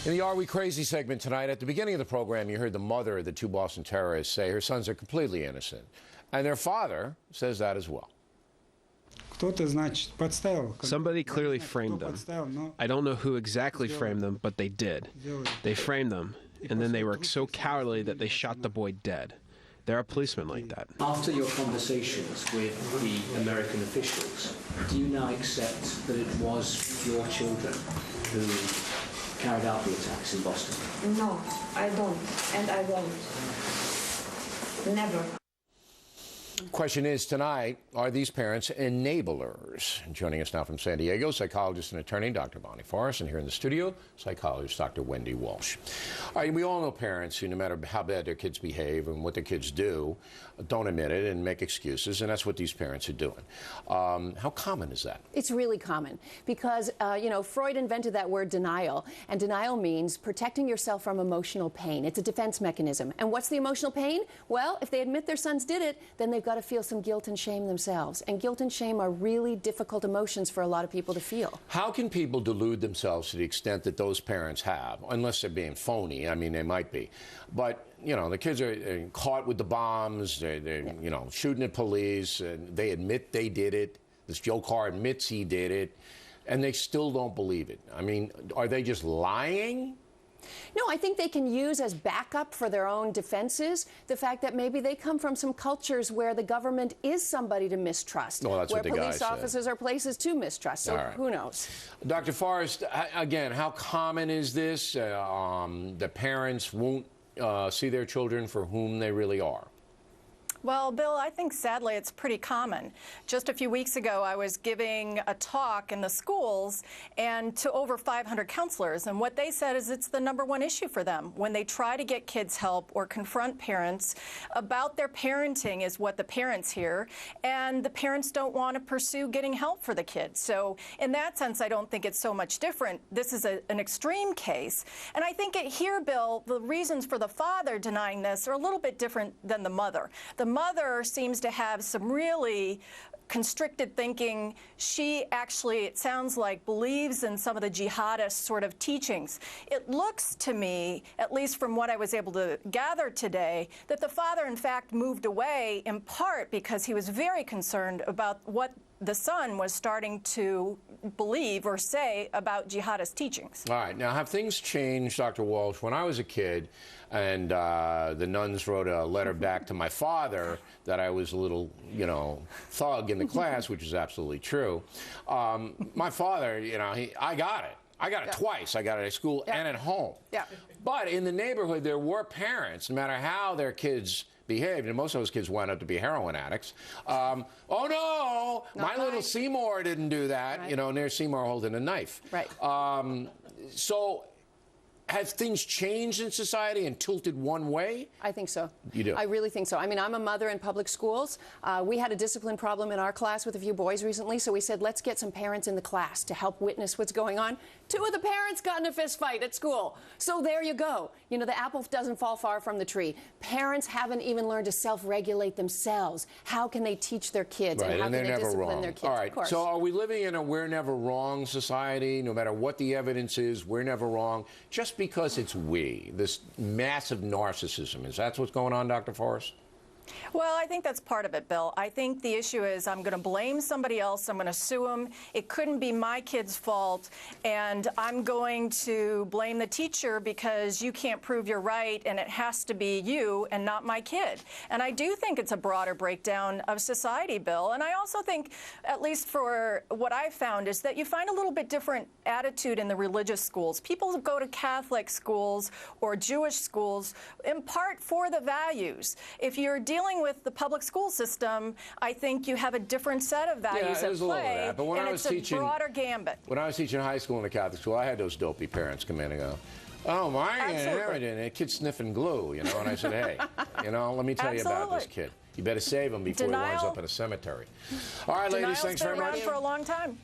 In the Are We Crazy segment tonight, at the beginning of the program, you heard the mother of the two Boston terrorists say her sons are completely innocent. And their father says that as well. Somebody clearly framed them. I don't know who exactly framed them, but they did. They framed them, and then they were so cowardly that they shot the boy dead. There are policemen like that. After your conversations with the American officials, do you now accept that it was your children who carried out the attacks in Boston? No, I don't, and I won't. Never. Question is tonight, are these parents enablers? Joining us now from San Diego, psychologist and attorney Dr. Bonnie Forrest, and here in the studio, psychologist Dr. Wendy Walsh. All right, we all know parents who, no matter how bad their kids behave and what their kids do, don't admit it and make excuses, and that's what these parents are doing. How common is that? It's really common because, Freud invented that word denial, and denial means protecting yourself from emotional pain. It's a defense mechanism. And what's the emotional pain? Well, if they admit their sons did it, then they've got to feel some guilt and shame themselves. And guilt and shame are really difficult emotions for a lot of people to feel. How can people delude themselves to the extent that those parents have, unless they're being phony? I mean, they might be. But, the kids are caught with the bombs, they're shooting at police, and they admit they did it. This Joe Carr admits he did it, and they still don't believe it. I mean, are they just lying? No, I think they can use as backup for their own defenses the fact that maybe they come from some cultures where the government is somebody to mistrust, well, that's where what the police officers are places to mistrust. So who knows? Dr. Forrest, again, how common is this? The parents won't see their children for whom they really are. Well, Bill, I think sadly it's pretty common. Just a few weeks ago, I was giving a talk in the schools and to over 500 counselors, and what they said is it's the #1 issue for them. When they try to get kids help or confront parents about their parenting is what the parents hear, and the parents don't want to pursue getting help for the kids. So in that sense, I don't think it's so much different. This is an extreme case, and I think here, Bill, the reasons for the father denying this are a little bit different than the mother. The mother seems to have some really constricted thinking. She actually, it sounds like, believes in some of the jihadist sort of teachings. It looks to me, at least from what I was able to gather today, that the father, in fact, moved away in part because he was very concerned about what the son was starting to believe or say about jihadist teachings. All right. Now, have things changed, Dr. Walsh? When I was a kid and the nuns wrote a letter back to my father that I was a little, thug in the class, which is absolutely true, my father, I got it. I got it twice. I got it at school and at home. Yeah. But in the neighborhood, there were parents, no matter how their kids behaved, and most of those kids wound up to be heroin addicts. Oh, no, my little Seymour didn't do that, right. And there's Seymour holding a knife. Right. So have things changed in society and tilted one way? I think so. You do? I really think so. I mean, I'm a mother in public schools. We had a discipline problem in our class with a few boys recently, so we said, let's get some parents in the class to help witness what's going on. 2 of the parents got in a fist fight at school. So there you go. The apple doesn't fall far from the tree. Parents haven't even learned to self-regulate themselves. How can they teach their kids? Right, and how and can they're they never discipline wrong. their kids? All right, of course. so are we living in a we're never wrong society? No matter what the evidence is, we're never wrong, just because it's we, this massive narcissism. Is that what's going on, Dr. Forrest? Well, I think that's part of it, Bill. I think the issue is I'm going to blame somebody else. I'm going to sue them. It couldn't be my kid's fault. And I'm going to blame the teacher because you can't prove you're right, and it has to be you and not my kid. And I do think it's a broader breakdown of society, Bill. And I also think, at least for what I've found, is that you find a little bit different attitude in the religious schools. People go to Catholic schools or Jewish schools in part for the values. If you're dealing with the public school system, I think you have a different set of values at play, but when and I was it's teaching, a broader gambit. When I was teaching high school in a Catholic school, I had those dopey parents come in and go, oh, my, and everything, and a kid sniffing glue, and I said, hey, let me tell you about this kid. You better save him before he winds up in a cemetery. All right, ladies, thanks very much. Denial's been around for a long time.